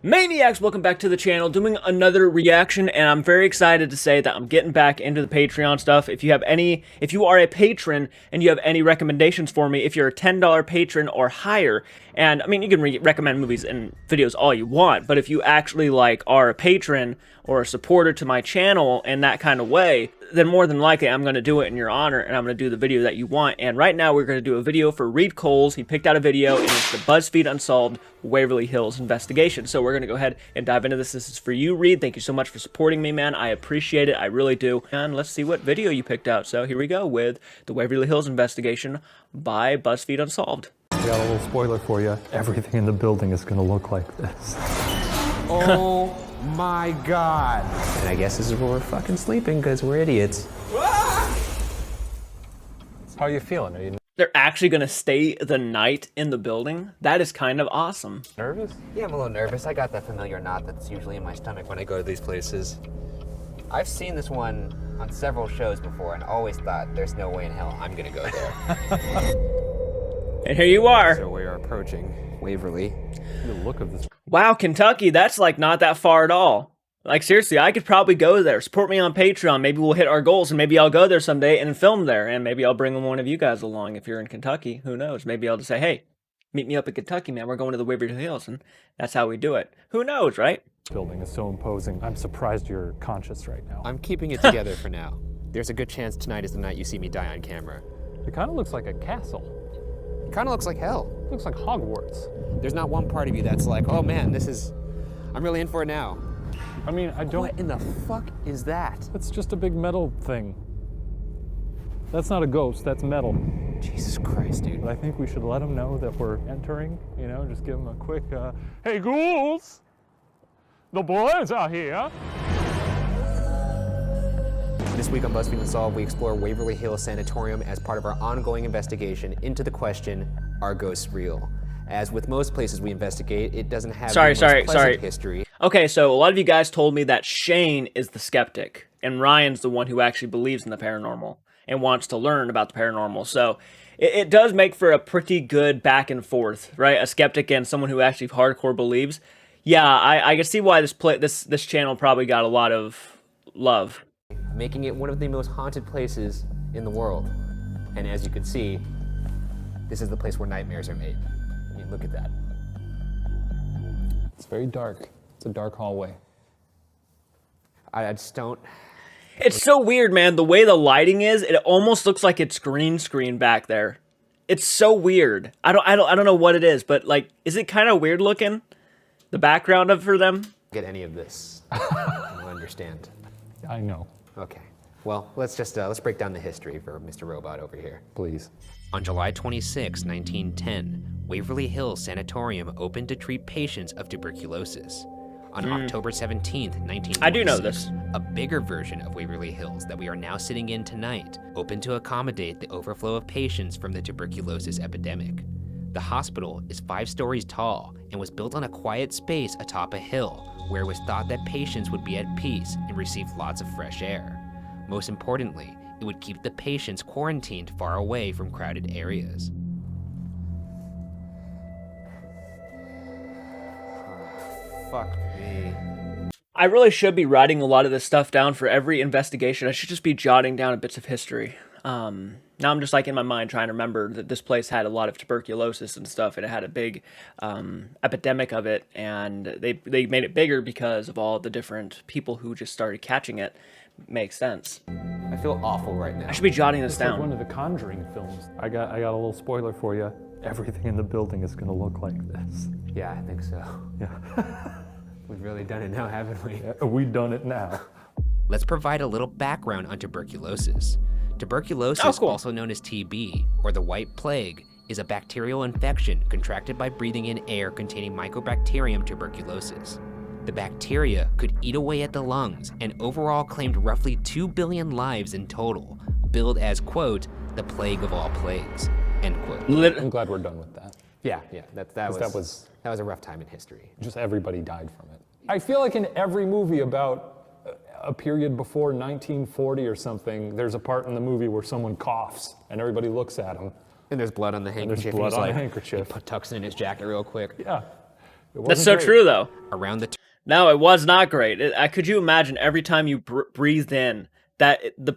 Maniacs, welcome back to the channel, doing another reaction, and I'm very excited to say that I'm getting back into the Patreon stuff. If you are a patron and you have any recommendations for me, if you're a $10 patron or higher, and I mean, you can recommend movies and videos all you want, but if you actually are a patron or a supporter to my channel in that kind of way, then more than likely I'm going to do it in your honor, and I'm going to do the video that you want. And right now we're going to do a video for Reed Coles. He picked out a video, and it's the BuzzFeed Unsolved Waverly Hills investigation. So we're going to go ahead and dive into this. This is for you, Reed. Thank you so much for supporting me, man. I appreciate it. I really do. And let's see what video you picked out. So here we go with the Waverly Hills investigation by BuzzFeed Unsolved. I got a little spoiler for you. Everything in the building is going to look like this. Oh my God. And I guess this is where we're fucking sleeping because we're idiots. How are you feeling? Are you They're actually going to stay the night in the building? That is kind of awesome. nervous? Yeah, I'm a little nervous. I got that familiar knot that's usually in my stomach when I go to these places. I've seen this one on several shows before and always thought there's no way in hell I'm gonna go there. And here you are. So we are approaching Waverly. The look of this. Wow, Kentucky, that's not that far at all. Seriously, I could probably go there. Support me on Patreon. Maybe we'll hit our goals, and maybe I'll go there someday and film there. And maybe I'll bring one of you guys along if you're in Kentucky. Who knows? Maybe I'll just say, hey, meet me up in Kentucky, man. We're going to the Waverly Hills, and that's how we do it. Who knows, right? Building is so imposing. I'm surprised you're conscious right now. I'm keeping it together for now. There's a good chance tonight is the night you see me die on camera. It kind of looks like a castle. It kind of looks like hell. It looks like Hogwarts. There's not one part of you that's like, oh man, I'm really in for it now. I mean, I don't. What in the fuck is that? It's just a big metal thing. That's not a ghost, that's metal. Jesus Christ, dude. But I think we should let them know that we're entering, you know, just give them a quick, hey ghouls! The boys are here! This week on BuzzFeed Unsolved, we explore Waverly Hills Sanatorium as part of our ongoing investigation into the question, are ghosts real? As with most places we investigate, it doesn't have the most pleasant history. Okay, so a lot of you guys told me that Shane is the skeptic, and Ryan's the one who actually believes in the paranormal and wants to learn about the paranormal. So it does make for a pretty good back and forth, right? A skeptic and someone who actually hardcore believes. Yeah, I can see why this channel probably got a lot of love. Making it one of the most haunted places in the world. And as you can see, this is the place where nightmares are made. I mean, look at that. It's very dark. It's a dark hallway. I just don't... It's so weird, man. The way the lighting is, it almost looks like it's green screen back there. It's so weird. I don't know what it is, but is it kind of weird looking? The background for them? Get any of this. I don't understand. I know. Okay. Well, let's break down the history for Mr. Robot over here. Please. On July 26, 1910, Waverly Hills Sanatorium opened to treat patients of tuberculosis. On October 17th, 1926, I do know this. A bigger version of Waverly Hills that we are now sitting in tonight opened to accommodate the overflow of patients from the tuberculosis epidemic. The hospital is 5 stories tall and was built on a quiet space atop a hill where it was thought that patients would be at peace and receive lots of fresh air. Most importantly, it would keep the patients quarantined far away from crowded areas. Fuck me. I really should be writing a lot of this stuff down for every investigation. I should just be jotting down bits of history. Now I'm just in my mind trying to remember that this place had a lot of tuberculosis and stuff, and it had a big epidemic of it, and they made it bigger because of all the different people who just started catching it. Makes sense. I feel awful right now. I should be jotting this It's down. like one of the Conjuring films. I got a little spoiler for you. Everything in the building is going to look like this. Yeah, I think so. Yeah. We've really done it now, haven't we? Yeah, we've done it now. Let's provide a little background on tuberculosis. Tuberculosis, also known as TB, or the White Plague, is a bacterial infection contracted by breathing in air containing Mycobacterium tuberculosis. The bacteria could eat away at the lungs and overall claimed roughly 2 billion lives in total, billed as, quote, the plague of all plagues, end quote. I'm glad we're done with that. Yeah, that was a rough time in history. Just everybody died from it. I feel like in every movie about a period before 1940 or something, there's a part in the movie where someone coughs and everybody looks at him. And there's blood on the handkerchief. There's blood on the handkerchief. He tucks it in his jacket real quick. Yeah. That's so true, though. Around the No, it was not great. Could you imagine every time you breathed in that the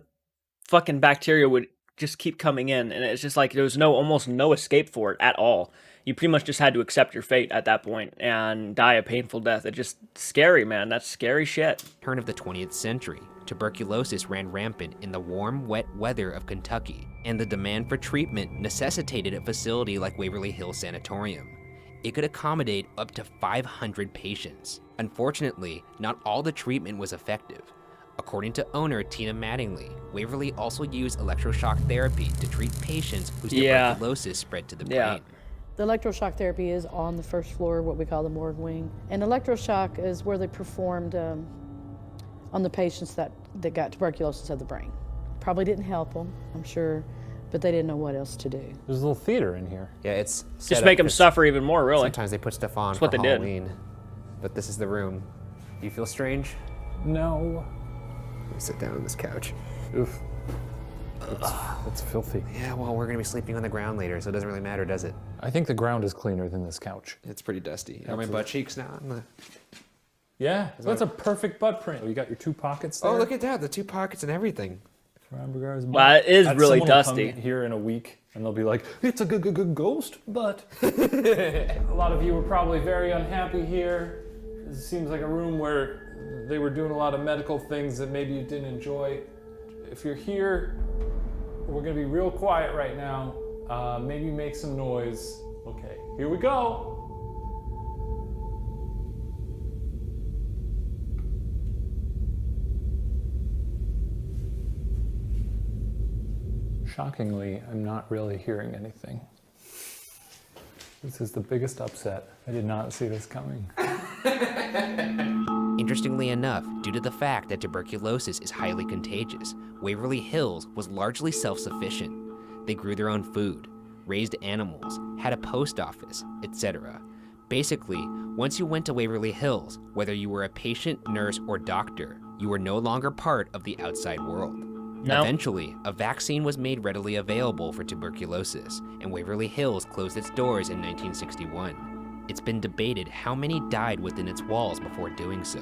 fucking bacteria would just keep coming in, and it's just like there was almost no escape for it at all. You pretty much just had to accept your fate at that point and die a painful death. It's just scary, man. That's scary shit. turn of the 20th century, tuberculosis ran rampant in the warm, wet weather of Kentucky, and the demand for treatment necessitated a facility like Waverly Hills Sanatorium. It could accommodate up to 500 patients. Unfortunately, not all the treatment was effective. According to owner Tina Mattingly, Waverly also used electroshock therapy to treat patients whose tuberculosis spread to the brain. The electroshock therapy is on the first floor, what we call the morgue wing. And electroshock is where they performed on the patients that got tuberculosis of the brain. Probably didn't help them, I'm sure, but they didn't know what else to do. There's a little theater in here. Yeah, it's just make them suffer even more, really. Sometimes they put stuff on for Halloween, but this is the room. Do you feel strange? No. Let me sit down on this couch. Oof. It's filthy. Yeah, well, we're gonna be sleeping on the ground later, so it doesn't really matter, does it? I think the ground is cleaner than this couch. It's pretty dusty. Are my butt cheeks now? Yeah, so that's a perfect butt print. You got your 2 pockets there. Oh, look at that, the 2 pockets and everything. Well, it is really dusty. Come here in a week, and they'll be like, it's a ghost butt. A lot of you were probably very unhappy here. It seems like a room where they were doing a lot of medical things that maybe you didn't enjoy. If you're here, we're gonna be real quiet right now. Maybe make some noise. Okay, here we go. Shockingly, I'm not really hearing anything. This is the biggest upset. I did not see this coming. Interestingly enough, due to the fact that tuberculosis is highly contagious, Waverly Hills was largely self-sufficient. They grew their own food, raised animals, had a post office, etc. Basically, once you went to Waverly Hills, whether you were a patient, nurse, or doctor, you were no longer part of the outside world. No. Eventually, a vaccine was made readily available for tuberculosis, and Waverly Hills closed its doors in 1961. It's been debated how many died within its walls before doing so.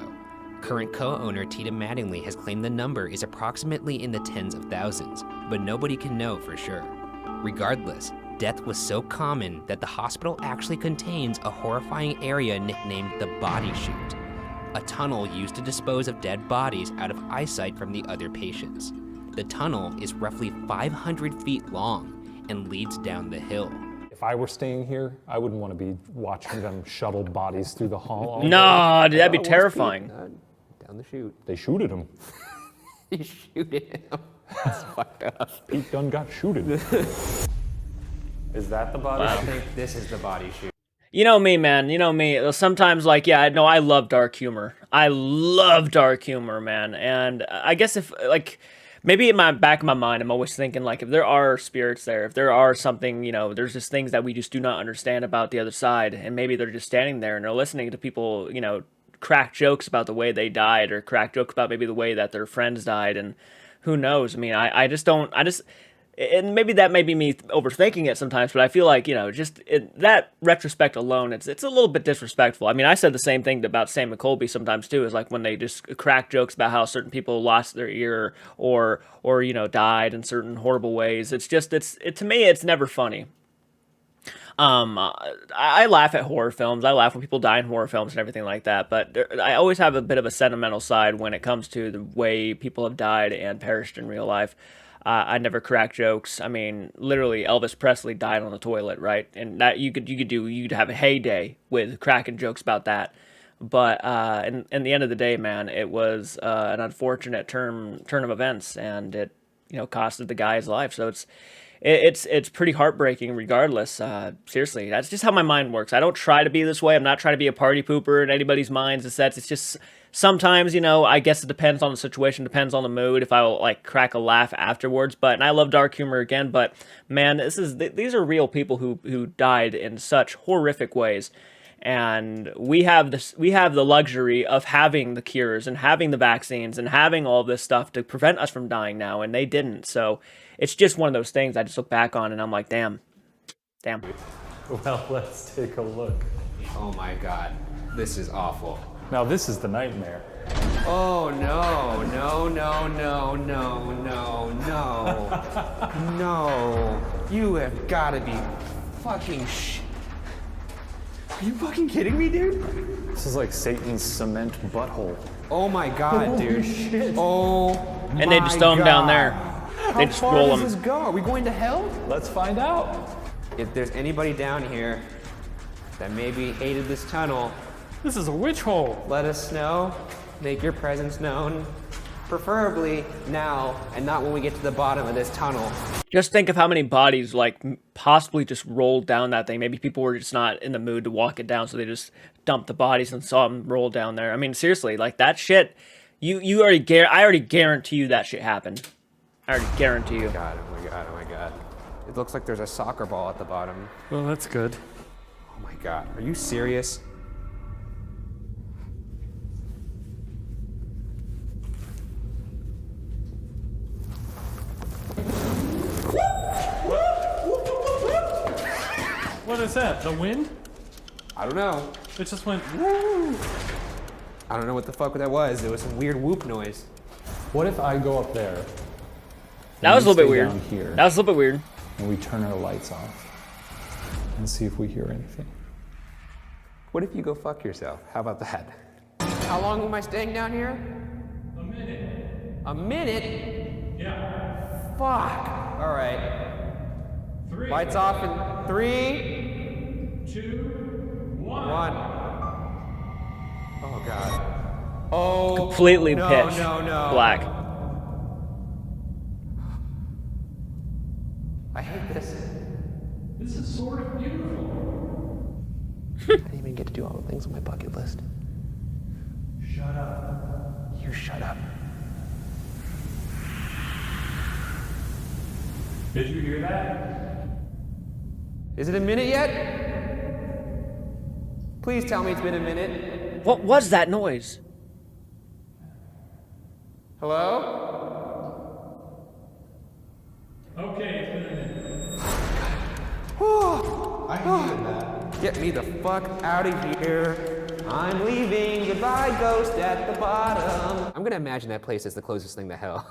Current co-owner Tina Mattingly has claimed the number is approximately in the tens of thousands, but nobody can know for sure. Regardless, death was so common that the hospital actually contains a horrifying area nicknamed the body chute, a tunnel used to dispose of dead bodies out of eyesight from the other patients. The tunnel is roughly 500 feet long and leads down the hill. If I were staying here, I wouldn't want to be watching them shuttle bodies through the hall. No, that'd be terrifying. Down the chute. They shooted him. He shooted him. That's fucked up. Pete Dunne got shooted. Is that the body? I think this is the body chute. You know me, man. You know me. Sometimes, like, yeah, no, I love dark humor. I love dark humor, man. And I guess if, like, maybe in my back of my mind, I'm always thinking, like, if there are spirits there, if there are something, you know, there's just things that we just do not understand about the other side, and maybe they're just standing there and they're listening to people, you know, crack jokes about the way they died, or crack jokes about maybe the way that their friends died, and who knows? I mean, I just don't, and maybe that may be me overthinking it sometimes, but I feel like, you know, just that retrospect alone, it's a little bit disrespectful. I mean, I said the same thing about Sam and Colby sometimes too, is like when they just crack jokes about how certain people lost their ear or you know, died in certain horrible ways. It's just, to me, it's never funny. I laugh at horror films. I laugh when people die in horror films and everything like that, but I always have a bit of a sentimental side when it comes to the way people have died and perished in real life. I never crack jokes. I mean, literally, Elvis Presley died on the toilet, right? And that you'd have a heyday with cracking jokes about that. But in the end of the day, man, it was an unfortunate turn of events, and it, you know, costed the guy his life. So it's pretty heartbreaking regardless. Seriously, that's just how my mind works. I don't try to be this way. I'm not trying to be a party pooper in anybody's minds and sets. It's just sometimes, you know, I guess it depends on the situation, depends on the mood, if I will, like, crack a laugh afterwards. But, and I love dark humor again, but man, these are real people who died in such horrific ways. And we have the luxury of having the cures and having the vaccines and having all this stuff to prevent us from dying now, and they didn't. So it's just one of those things I just look back on and I'm like, damn. Well, let's take a look. Oh my God, this is awful. Now this is the nightmare. Oh no, no, no, no, no, no, no. No. You have gotta be fucking Are you fucking kidding me, dude? This is like Satan's cement butthole. Oh my God, dude. Shit. Oh my And they just throw them down there. They just How roll far them. does this go? Are we going to hell? Let's find out. If there's anybody down here that maybe hated this tunnel, This is a witch hole. let us know. Make your presence known. Preferably now and not when we get to the bottom of this tunnel. Just think of how many bodies, like, possibly just rolled down that thing. Maybe people were just not in the mood to walk it down, so they just dumped the bodies and saw them roll down there. I mean, seriously, like, that shit, I already guarantee you that shit happened. I already guarantee you. God, oh my God, oh my God. It looks like there's a soccer ball at the bottom. Well, that's good. Oh my God, are you serious? What is that? The wind? I don't know. It just went woo. I don't know what the fuck that was. It was some weird whoop noise. What if I go up there? That was a little bit weird. Down here, That was a little bit weird. and we turn our lights off and see if we hear anything. What if you go fuck yourself? How about that? How long am I staying down here? A minute. A minute? Yeah. Fuck. All right. 3, Lights off in 3, 2, 1. 1. Oh God. Oh. Completely no, pitch no, no. black. I hate this. This is sort of beautiful. I didn't even get to do all the things on my bucket list. Shut up. You shut up. Did you hear that? Is it a minute yet? Please tell me it's been a minute. What was that noise? Hello? Okay, it's been a minute. I can that. Get me the fuck out of here. I'm leaving. Goodbye, ghost at the bottom. I'm gonna imagine that place is the closest thing to hell.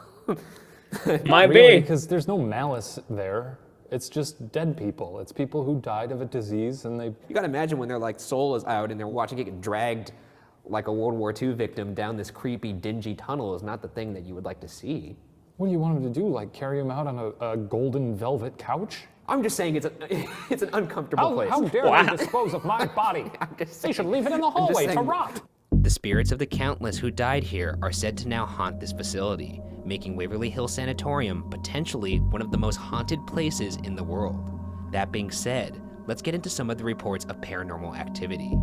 Might Really, be. because there's no malice there. It's just dead people. It's people who died of a disease and they... You gotta imagine when their like soul is out and they're watching it get dragged like a World War II victim down this creepy, dingy tunnel is not the thing that you would like to see. What do you want them to do? Like carry him out on a golden velvet couch? I'm just saying it's an uncomfortable place. How dare they dispose of my body? They should leave it in the hallway to saying. rot. The spirits of the countless who died here are said to now haunt this facility, making Waverly Hill Sanatorium potentially one of the most haunted places in the world. That being said, let's get into some of the reports of paranormal activity.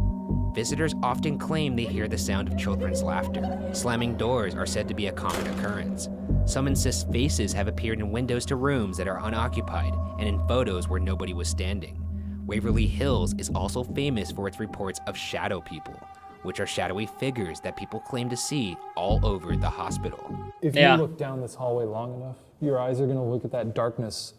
Visitors often claim they hear the sound of children's laughter. Slamming doors are said to be a common occurrence. Some insist faces have appeared in windows to rooms that are unoccupied and in photos where nobody was standing. Waverly Hills is also famous for its reports of shadow people, which are shadowy figures that people claim to see all over the hospital. If Yeah. you look down this hallway long enough, your eyes are going to look at that darkness,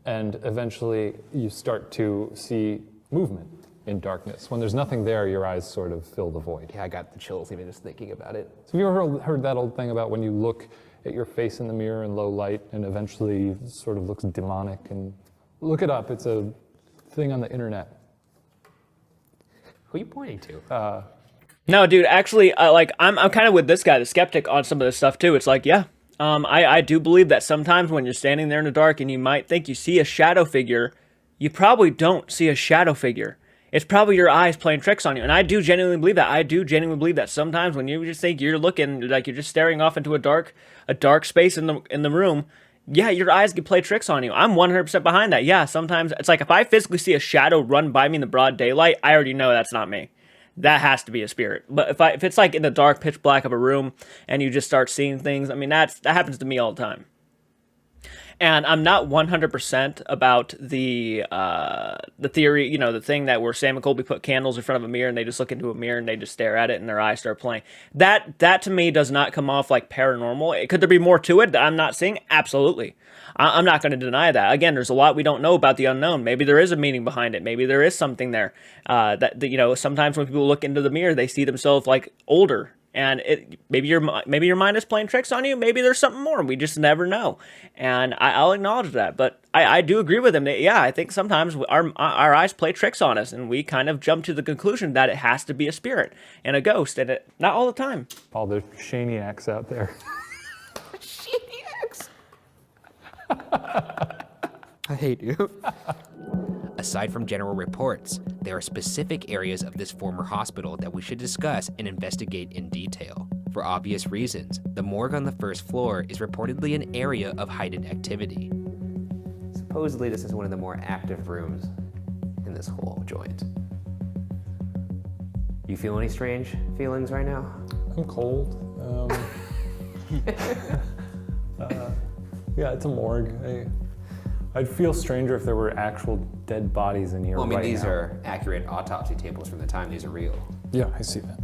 and eventually you start to see movement in darkness. When there's nothing there, your eyes sort of fill the void. Yeah, I got the chills even just thinking about it. So have you ever heard that old thing about when you look at your face in the mirror in low light and eventually it sort of looks demonic? And look it up. It's a thing on the internet. Who are you pointing to? No, dude, actually, I'm kind of with this guy, the skeptic, on some of this stuff too. It's like, yeah, I do believe that sometimes when you're standing there in the dark and you might think you see a shadow figure, you probably don't see a shadow figure. It's probably your eyes playing tricks on you. And I do genuinely believe that. I do genuinely believe that sometimes when you just think you're looking, like you're just staring off into a dark space in the room, yeah, your eyes can play tricks on you. I'm 100% behind that. Yeah, sometimes it's like if I physically see a shadow run by me in the broad daylight, I already know that's not me. That has to be a spirit. But if it's like in the dark, pitch black of a room and you just start seeing things, I mean, that happens to me all the time. And I'm not 100% about the theory, you know, the thing that where Sam and Colby put candles in front of a mirror and they just look into a mirror and they just stare at it and their eyes start playing. That to me does not come off like paranormal. Could there be more to it that I'm not seeing? Absolutely. I'm not going to deny that. Again, there's a lot we don't know about the unknown. Maybe there is a meaning behind it. Maybe there is something there. That you know, sometimes when people look into the mirror, they see themselves like older. And maybe your mind is playing tricks on you. Maybe there's something more. We just never know. And I'll acknowledge that. But I do agree with him that, yeah, I think sometimes our eyes play tricks on us. And we kind of jump to the conclusion that it has to be a spirit and a ghost. And not all the time. All the Shaniacs out there. Shaniacs! I hate you. Aside from general reports, there are specific areas of this former hospital that we should discuss and investigate in detail. For obvious reasons, the morgue on the first floor is reportedly an area of heightened activity. Supposedly, this is one of the more active rooms in this whole joint. You feel any strange feelings right now? I'm cold. Yeah, it's a morgue. I'd feel stranger if there were actual dead bodies in here. Well, I mean, right these now. are accurate autopsy tables from the time. These are real. Yeah, I see that.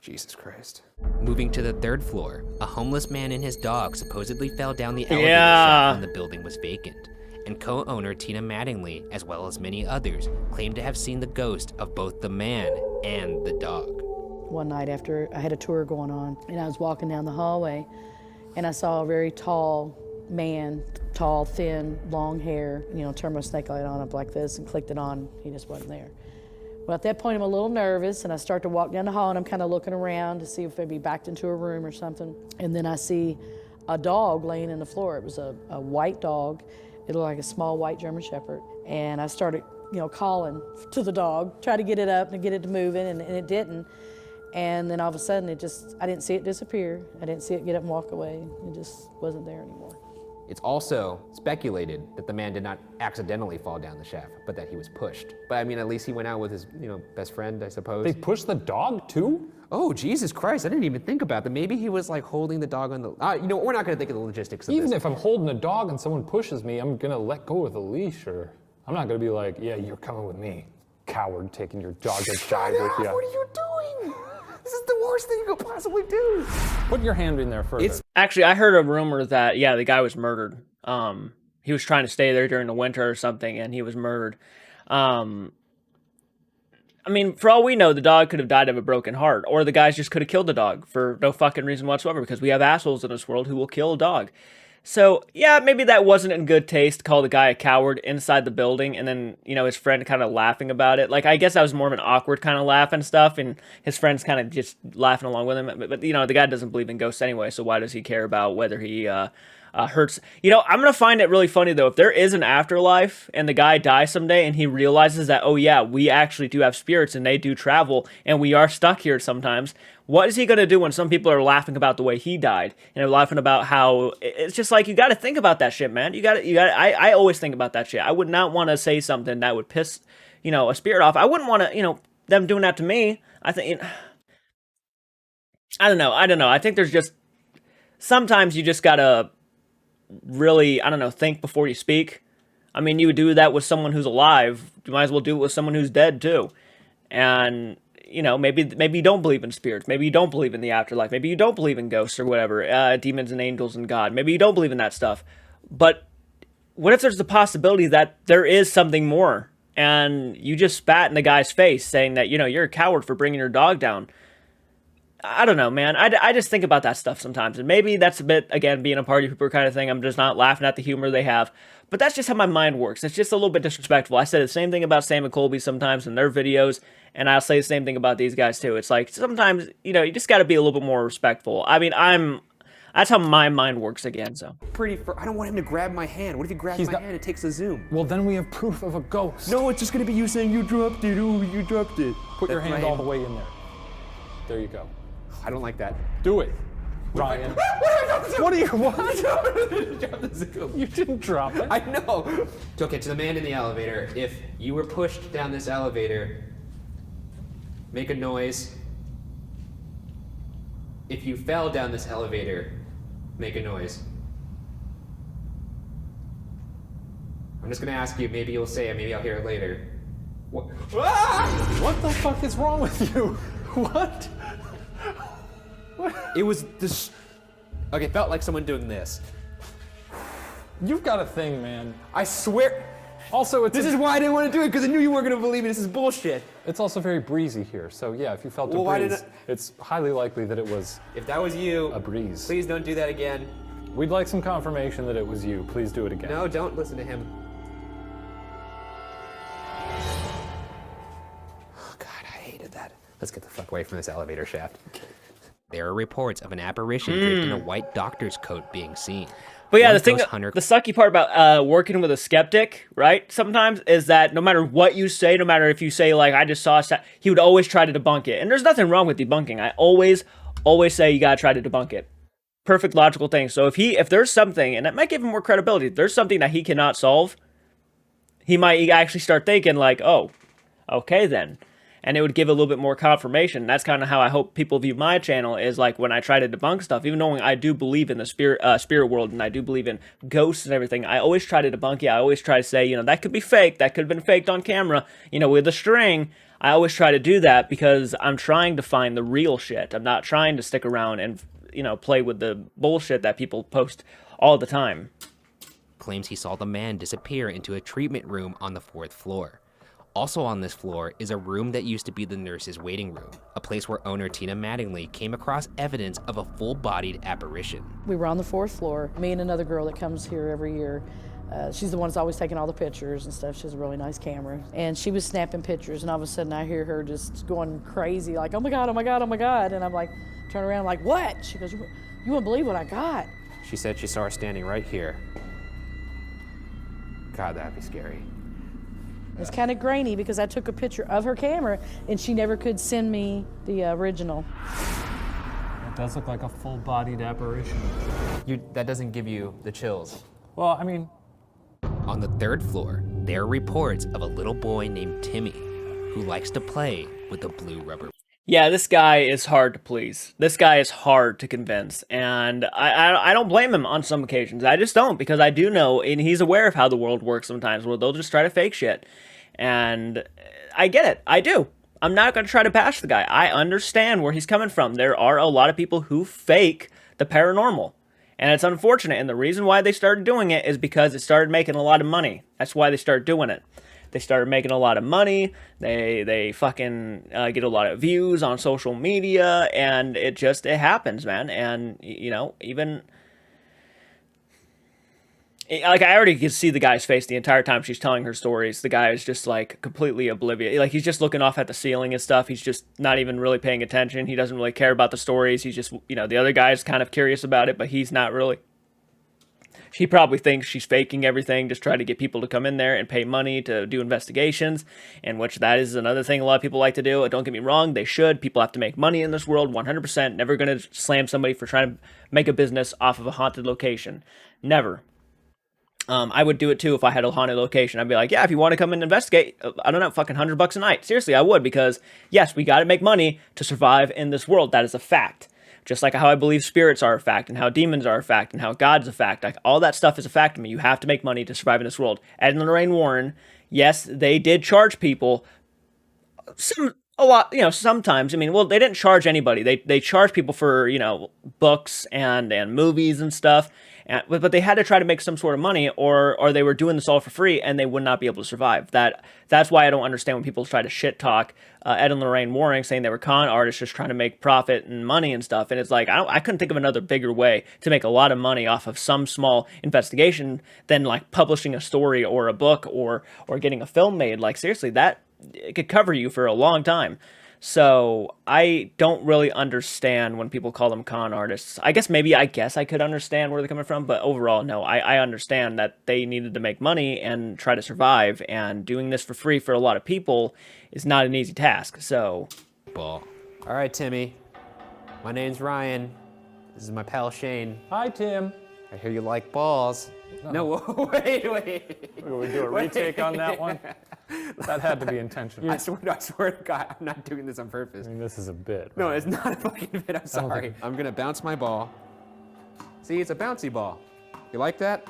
Jesus Christ. Moving to the third floor, a homeless man and his dog supposedly fell down the elevator shaft when the building was vacant. And co-owner Tina Mattingly, as well as many others, claimed to have seen the ghost of both the man and the dog. One night after I had a tour going on, and I was walking down the hallway, and I saw a very tall man, tall, thin, long hair, you know, turned my snake light on up like this and clicked it on. He just wasn't there. Well, at that point, I'm a little nervous, and I start to walk down the hall, and I'm kind of looking around to see if I'd be backed into a room or something. And then I see a dog laying in the floor. It was a white dog. It looked like a small white German Shepherd. And I started, you know, calling to the dog, try to get it up and get it to moving, and it didn't. And then all of a sudden, I didn't see it disappear. I didn't see it get up and walk away. It just wasn't there anymore. It's also speculated that the man did not accidentally fall down the shaft, but that he was pushed. But I mean, at least he went out with his, you know, best friend, I suppose. They pushed the dog too? Oh, Jesus Christ, I didn't even think about that. Maybe he was like holding the dog on the, you know, we're not gonna think of the logistics of Even this. if I'm holding a dog and someone pushes me, I'm gonna let go of the leash, or I'm not gonna be like, yeah, you're coming with me. Coward, taking your dog to dive with you. What are you doing? This is the worst thing you could possibly do. Put your hand in there further. Actually, I heard a rumor that, yeah, the guy was murdered. He was trying to stay there during the winter or something, and he was murdered. I mean, for all we know, the dog could have died of a broken heart, or the guys just could have killed the dog for no fucking reason whatsoever, because we have assholes in this world who will kill a dog. So, yeah, maybe that wasn't in good taste to call the guy a coward inside the building, and then, you know, his friend kind of laughing about it. Like, I guess that was more of an awkward kind of laugh and stuff, and his friend's kind of just laughing along with him. But, you know, the guy doesn't believe in ghosts anyway, so why does he care about whether he hurts? You know, I'm going to find it really funny, though. If there is an afterlife and the guy dies someday and he realizes that, oh, yeah, we actually do have spirits and they do travel and we are stuck here sometimes, what is he going to do when some people are laughing about the way he died and they're laughing about how it's just like, you got to think about that shit, man. I always think about that shit. I would not want to say something that would piss, you know, a spirit off. I wouldn't want to, you know, them doing that to me. I think, I don't know. I think there's just, sometimes you just got to really, I don't know, think before you speak. I mean, you would do that with someone who's alive. You might as well do it with someone who's dead too. And, you know, maybe you don't believe in spirits. Maybe you don't believe in the afterlife. Maybe you don't believe in ghosts or whatever, demons and angels and God. Maybe you don't believe in that stuff. But what if there's the possibility that there is something more and you just spat in the guy's face saying that, you know, you're a coward for bringing your dog down? I don't know, man. I just think about that stuff sometimes. And maybe that's a bit, again, being a party pooper kind of thing. I'm just not laughing at the humor they have. But that's just how my mind works. It's just a little bit disrespectful. I said the same thing about Sam and Colby sometimes in their videos. And I'll say the same thing about these guys, too. It's like, sometimes, you know, you just got to be a little bit more respectful. I mean, that's how my mind works again, so. I don't want him to grab my hand. What if he grabs my hand and takes a zoom? Well, then we have proof of a ghost. No, it's just gonna be you saying you dropped it. Ooh, you dropped it. Put your hand all the way in there. There you go. I don't like that. Do it, Ryan. What are you, what? You didn't drop it. I know. Okay, to the man in the elevator, if you were pushed down this elevator, make a noise if you fell down this elevator, make a noise. I'm just gonna ask you, maybe you'll say it, maybe I'll hear it later. What? Ah! What the fuck is wrong with you? What? It was this. Okay, it felt like someone doing this. You've got a thing, man. I swear. Also, This is why I didn't want to do it, because I knew you weren't gonna believe me. This is bullshit. it's also very breezy here. So yeah, if you felt a Well, why breeze, did it's highly likely that it was If that was you, a breeze. please don't do that again. We'd like some confirmation that it was you. Please do it again. No, don't listen to him. Oh God, I hated that. Let's get the fuck away from this elevator shaft. There are reports of an apparition draped in a white doctor's coat being seen. But yeah, One the thing, ghost hunter- the sucky part about working with a skeptic, right? Sometimes is that no matter what you say, no matter if you say like I just saw, he would always try to debunk it. And there's nothing wrong with debunking. I always say you gotta try to debunk it. Perfect logical thing. So if there's something, and it might give him more credibility, if there's something that he cannot solve, he might actually start thinking like, oh, okay then. And it would give a little bit more confirmation. That's kind of how I hope people view my channel, is like when I try to debunk stuff, even knowing I do believe in the spirit world and I do believe in ghosts and everything, I always try to debunk it. I always try to say, you know, that could be fake. That could have been faked on camera, you know, with a string. I always try to do that because I'm trying to find the real shit. I'm not trying to stick around and, you know, play with the bullshit that people post all the time. Claims he saw the man disappear into a treatment room on the 4th floor. Also on this floor is a room that used to be the nurse's waiting room, a place where owner Tina Mattingly came across evidence of a full-bodied apparition. We were on the 4th floor, me and another girl that comes here every year. She's the one that's always taking all the pictures and stuff. She has a really nice camera. And she was snapping pictures, and all of a sudden I hear her just going crazy, like, oh my God, oh my God, oh my God. And I'm like, turn around, like, what? She goes, you wouldn't believe what I got. She said she saw her standing right here. God, that'd be scary. It's kind of grainy because I took a picture of her camera and she never could send me the original. It does look like a full-bodied apparition. That doesn't give you the chills. Well, I mean, On the 3rd floor, there are reports of a little boy named Timmy who likes to play with a blue rubber. Yeah, this guy is hard to please. This guy is hard to convince, and I don't blame him on some occasions. I just don't, because I do know, and he's aware of how the world works sometimes, where they'll just try to fake shit. And I get it. I do. I'm not going to try to bash the guy. I understand where he's coming from. There are a lot of people who fake the paranormal, and it's unfortunate. And the reason why they started doing it is because it started making a lot of money. That's why they started doing it. They started making a lot of money. They fucking get a lot of views on social media, and it happens, man. And you know, even like I already could see the guy's face the entire time she's telling her stories. The guy is just like completely oblivious. Like he's just looking off at the ceiling and stuff. He's just not even really paying attention. He doesn't really care about the stories. He's just, you know, the other guy's kind of curious about it, but he's not really. She probably thinks she's faking everything, just trying to get people to come in there and pay money to do investigations, and which that is another thing a lot of people like to do. Don't get me wrong, they should. People have to make money in this world, 100%. Never going to slam somebody for trying to make a business off of a haunted location. Never. I would do it too if I had a haunted location. I'd be like, yeah, if you want to come and investigate, I don't know, fucking $100 a night. Seriously, I would, because yes, we got to make money to survive in this world. That is a fact. Just like how I believe spirits are a fact, and how demons are a fact, and how God's a fact. Like, all that stuff is a fact to me. You have to make money to survive in this world. Ed and Lorraine Warren, yes, they did charge people a lot, you know, sometimes. I mean, well, they didn't charge anybody. They charged people for, you know, books and movies and stuff. But they had to try to make some sort of money, or they were doing this all for free, and they would not be able to survive. That's why I don't understand when people try to shit talk Ed and Lorraine Warren, saying they were con artists just trying to make profit and money and stuff. And it's like, I couldn't think of another bigger way to make a lot of money off of some small investigation than like publishing a story or a book or getting a film made. Like, seriously, that it could cover you for a long time. So I don't really understand when people call them con artists. I guess I could understand where they're coming from, but overall, no. I understand that they needed to make money and try to survive, and doing this for free for a lot of people is not an easy task. So, Ball. All right, Timmy. My name's Ryan. This is my pal Shane. hi, Tim. I hear you like balls. No, wait. Will we do a retake on that one? That had to be intentional. I swear to God, I'm not doing this on purpose. I mean, this is a bit. No, right? it's not a fucking bit. I'm sorry. I'm gonna bounce my ball. See, it's a bouncy ball. You like that?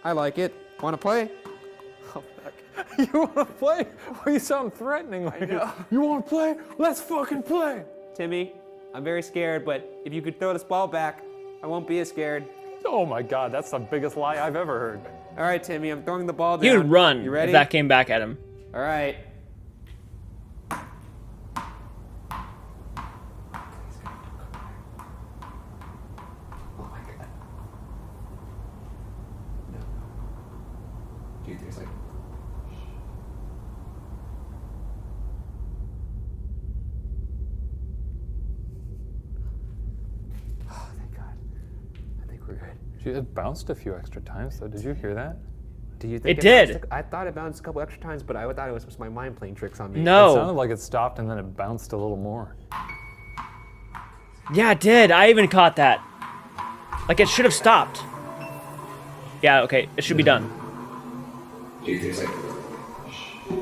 I like it. Wanna play? Oh, fuck. You want to play? Well, you sound threatening. Like, you want to play? Let's fucking play. Timmy, I'm very scared, but if you could throw this ball back, I won't be as scared. Oh my God, that's the biggest lie I've ever heard. All right, Timmy, I'm throwing the ball down. He would run You ready? if that came back at him. All right. Oh my God. No. Dude, there's like... Oh, thank God. I think we're good. It bounced a few extra times, though. Did you hear that? Do you think It did. bounced I thought it bounced a couple extra times, but I thought it was just my mind playing tricks on me. It No. sounded like it stopped and then it bounced a little more. Yeah, it did. I even caught that. Like, it should have stopped. Yeah, okay. It should be done.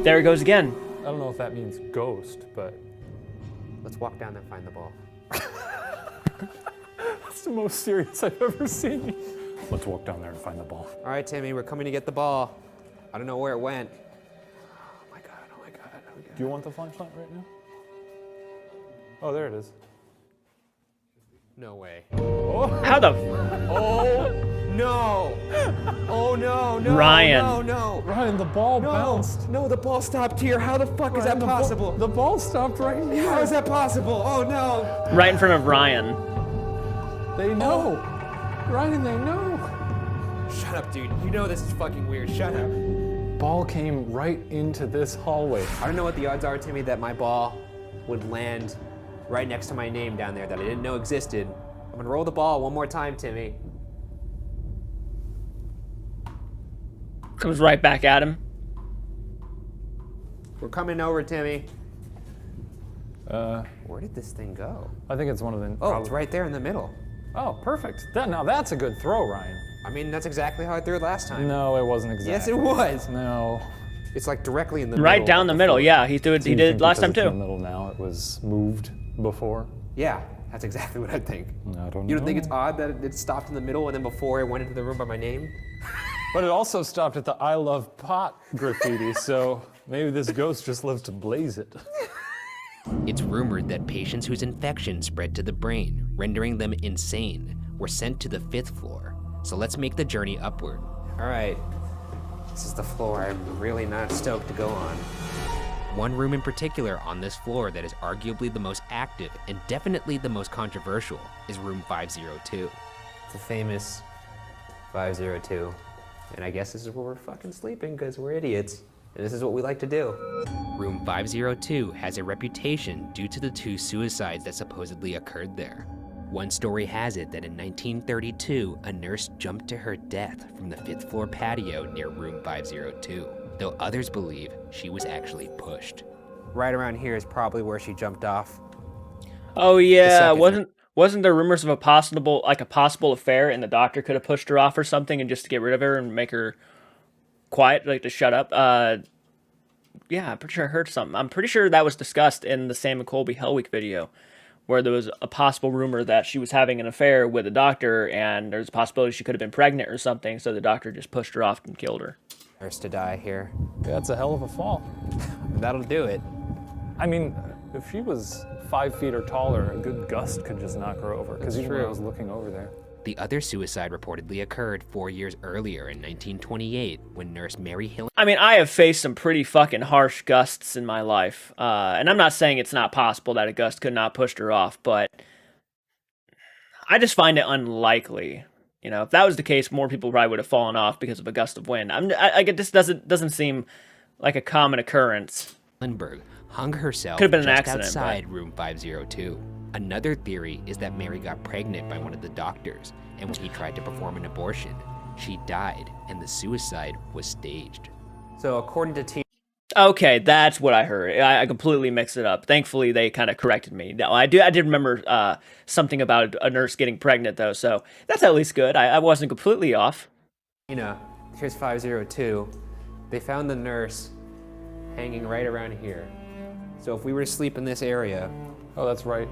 There it goes again. I don't know if that means ghost, but Let's walk down there and find the ball. that's the most serious I've ever seen. Let's walk down there and find the ball. All right, Timmy, we're coming to get the ball. I don't know where it went. Oh my God, oh my God, oh my God. Do you want the flashlight right now? Oh, there it is. No way. How the... Oh, no. Oh, no, no. Ryan. No, no. Ryan, the ball bounced. No, the ball stopped here. How the fuck is Ryan, that possible? The ball stopped right here. How is that possible? Oh, no. Right in front of Ryan. They know. Ryan, they know. Shut up, dude. You know this is fucking weird. Shut up. Ball came right into this hallway. I don't know what the odds are, Timmy, that my ball would land right next to my name down there that I didn't know existed. I'm gonna roll the ball one more time, Timmy. Comes right back at him. We're coming over, Timmy. Uh, Where did this thing go? I think it's one of the. Oh, it's right there in the middle. Oh, perfect. Now that's a good throw, Ryan. I mean, that's exactly how I threw it last time. No, it wasn't exactly. Yes, it was. No. It's like directly in the middle. Right down the of middle. floor. Yeah, he threw it. Do He you did think it last because time it's in the too. middle now, it was moved before. Yeah, that's exactly what I think. I don't know. You don't think it's odd that it stopped in the middle and then before it went into the room by my name? But it also stopped at the "I love pot" graffiti, so maybe this ghost just lives to blaze it. It's rumored that patients whose infection spread to the brain, rendering them insane, were sent to the 5th floor. So let's make the journey upward. All right, this is the floor I'm really not stoked to go on. One room in particular on this floor that is arguably the most active and definitely the most controversial is room 502. It's the famous 502. And I guess this is where we're fucking sleeping because we're idiots. And this is what we like to do. Room 502 has a reputation due to the 2 suicides that supposedly occurred there. One story has it that in 1932, a nurse jumped to her death from the 5th floor patio near room 502, though others believe she was actually pushed. Right around here is probably where she jumped off. Oh yeah, second- wasn't there rumors of a possible affair, and the doctor could have pushed her off or something, and just to get rid of her and make her quiet, like to shut up? Yeah, I'm pretty sure I heard something. I'm pretty sure that was discussed in the Sam and Colby Hell Week video, where there was a possible rumor that she was having an affair with a doctor, and there's a possibility she could have been pregnant or something, so the doctor just pushed her off and killed her. First to die here. That's a hell of a fall. That'll do it. I mean, if she was 5 feet or taller, a good gust could just knock her over. Because even when I was looking over there. The other suicide reportedly occurred 4 years earlier in 1928 when nurse Mary Hill. I mean, I have faced some pretty fucking harsh gusts in my life, and I'm not saying it's not possible that a gust could not push her off, but I just find it unlikely. You know, if that was the case, more people probably would have fallen off because of a gust of wind. I get this doesn't seem like a common occurrence. Lindbergh hung herself Could have been an just accident, outside room 502. Another theory is that Mary got pregnant by one of the doctors, and when he tried to perform an abortion, she died, and the suicide was staged. So according to T. Okay, that's what I heard. I completely mixed it up. Thankfully, they kind of corrected me. No, I did remember something about a nurse getting pregnant, though, so that's at least good. I wasn't completely off. Here's 502. They found the nurse hanging right around here. So if we were to sleep in this area, Oh, that's right.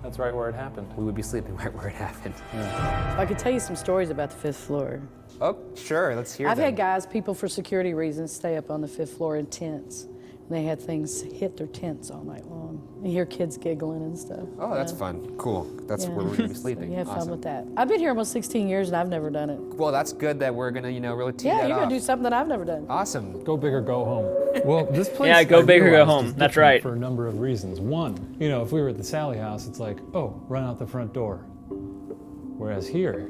That's right where it happened. we would be sleeping right where it happened. I could tell you some stories about the 5th floor. Oh, sure, let's hear I've them. had guys, people for security reasons, stay up on the 5th floor in tents. And they had things hit their tents all night long. You hear kids giggling and stuff. Oh, that's fun. Cool. That's where we're gonna be sleeping. You have Awesome. fun with that. I've been here almost 16 years and I've never done it. Well, that's good that we're gonna, really tee Yeah, that you're off. gonna do something that I've never done. Awesome. Go big or go home. Well, this place. Yeah, go I big or go realized, home. is That's different right. For a number of reasons. One, if we were at the Sally house, it's like, oh, run out the front door. Whereas here,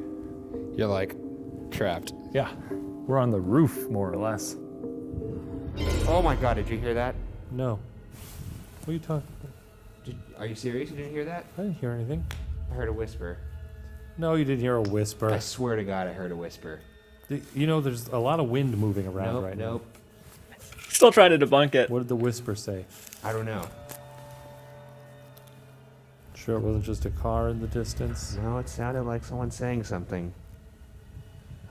You're like trapped. yeah, we're on the roof more or less. Oh my God, did you hear that? No. What are you talking? Are you serious? You didn't hear that? I didn't hear anything. I heard a whisper. No, you didn't hear a whisper. I swear to God, I heard a whisper. There's a lot of wind moving around Nope, right nope. Still trying to debunk it. now. What did the whisper say? I don't know. Sure, it wasn't just a car in the distance. No, it sounded like someone saying something.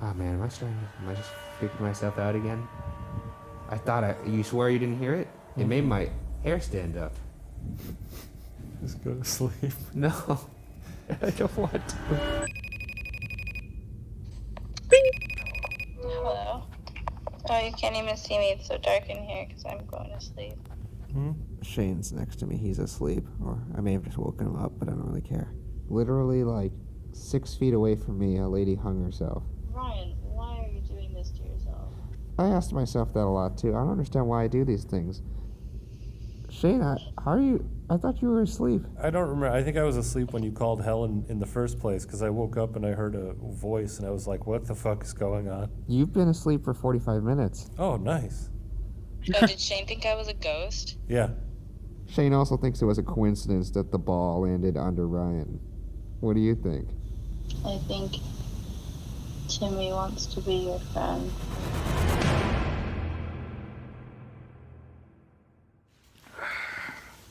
Oh man, am I just freaking myself out again? You swear you didn't hear it? It made my hair stand up. Just go to sleep. No, I don't want to. Hello? Oh, you can't even see me. It's so dark in here because I'm going to sleep. Shane's next to me. He's asleep, or I may have just woken him up, but I don't really care. Literally, like 6 feet away from me, a lady hung herself. Ryan, why are you doing this to yourself? I asked myself that a lot too. I don't understand why I do these things. Shane, how are you? I thought you were asleep. I don't remember. I think I was asleep when you called Helen in the first place, because I woke up and I heard a voice and I was like, what the fuck is going on? You've been asleep for 45 minutes. Oh, nice. Oh, did Shane think I was a ghost? Yeah. Shane also thinks it was a coincidence that the ball landed under Ryan. What do you think? I think Timmy wants to be your friend.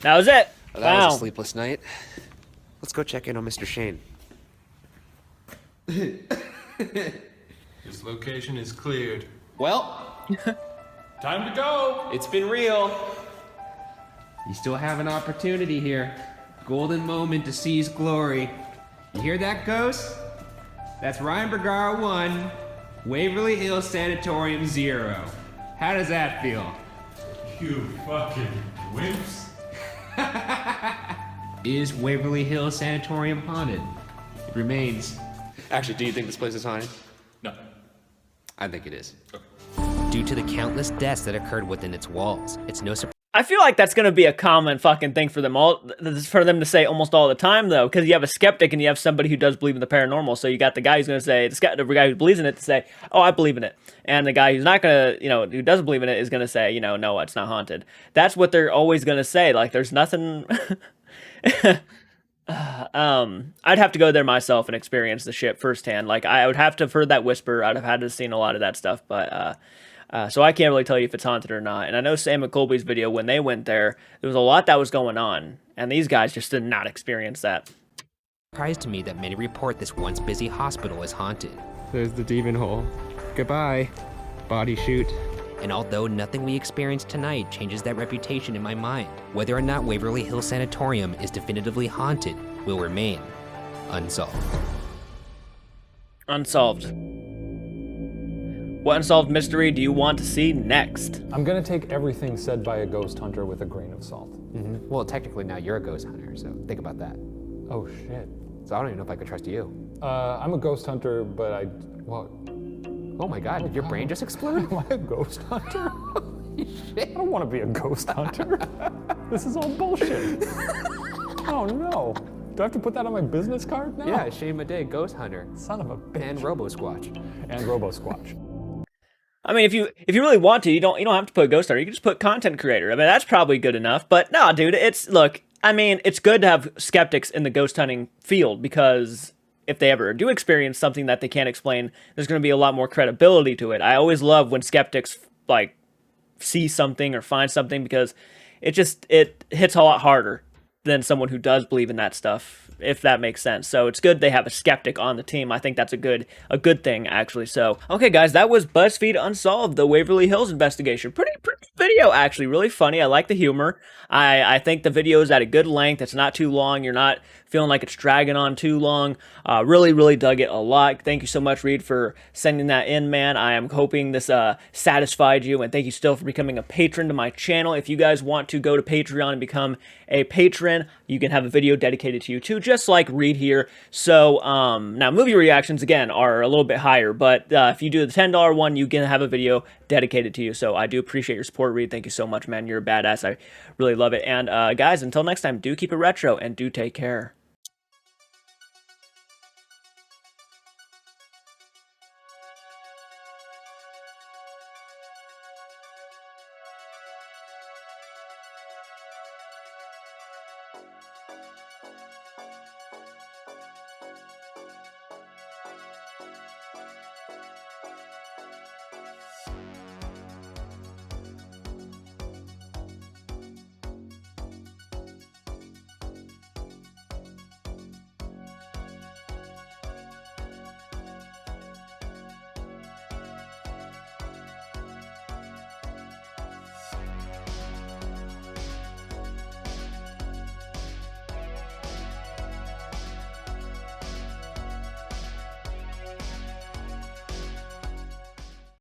That was it. Well, that Wow. was a sleepless night. Let's go check in on Mr. Shane. This location is cleared. Well, Time to go! it's been real. You still have an opportunity here. Golden moment to seize glory. You hear that, ghost? That's Ryan Bergara 1, Waverly Hills Sanatorium 0. How does that feel? You fucking wimps. Is Waverly Hills Sanatorium haunted? It remains. Actually, do you think this place is haunted? No. I think it is. Due to the countless deaths that occurred within its walls, it's no surprise. I feel like that's gonna be a common fucking thing for them all, for them to say almost all the time, though, because you have a skeptic and you have somebody who does believe in the paranormal. So you got the guy who's gonna say, the guy who believes in it to say, "Oh, I believe in it," and the guy who's not gonna, who doesn't believe in it is gonna say, "No, it's not haunted." That's what they're always gonna say. Like, there's nothing. I'd have to go there myself and experience the shit firsthand. Like, I would have to have heard that whisper. I'd have had to have seen a lot of that stuff, but so I can't really tell you if it's haunted or not. And I know Sam and Colby's video, when they went there was a lot that was going on, and these guys just did not experience that. Surprised to me that many report this once busy hospital is haunted. There's the demon hole. Goodbye, body chute. And although nothing we experienced tonight changes that reputation in my mind, whether or not Waverly Hills Sanatorium is definitively haunted will remain unsolved. Unsolved. What unsolved mystery do you want to see next? I'm gonna take everything said by a ghost hunter with a grain of salt. Well, technically now you're a ghost hunter, so think about that. Oh shit. So I don't even know if I could trust you. I'm a ghost hunter, but Oh my God, did your brain just explode? am I a ghost hunter? I don't want to be a ghost hunter. This is all bullshit. Oh no. Do I have to put that on my business card now? Yeah, Shane Madej, ghost hunter. Son of a bitch. And Robo-Squatch. And Robo-Squatch. I mean, if you really want to, you don't have to put ghost hunter. You can just put content creator. I mean, that's probably good enough. But no, dude, it's good to have skeptics in the ghost hunting field, because if they ever do experience something that they can't explain, there's going to be a lot more credibility to it. I always love when skeptics see something or find something, because it hits a lot harder than someone who does believe in that stuff, if that makes sense. So it's good they have a skeptic on the team. I think that's a good thing, actually. So, okay, guys, that was BuzzFeed Unsolved, the Waverly Hills investigation. Pretty video, actually. Really funny. I like the humor. I think the video is at a good length. It's not too long. You're not feeling like it's dragging on too long. Really, really dug it a lot. Thank you so much, Reed, for sending that in, man. I am hoping this satisfied you, and thank you still for becoming a patron to my channel. If you guys want to go to Patreon and become a patron, you can have a video dedicated to you too, just like Reed here. So now movie reactions, again, are a little bit higher, but if you do the $10 one, you can have a video dedicated to you. So I do appreciate your support, Reed. Thank you so much, man. You're a badass. I really love it. And guys, until next time, do keep it retro and do take care.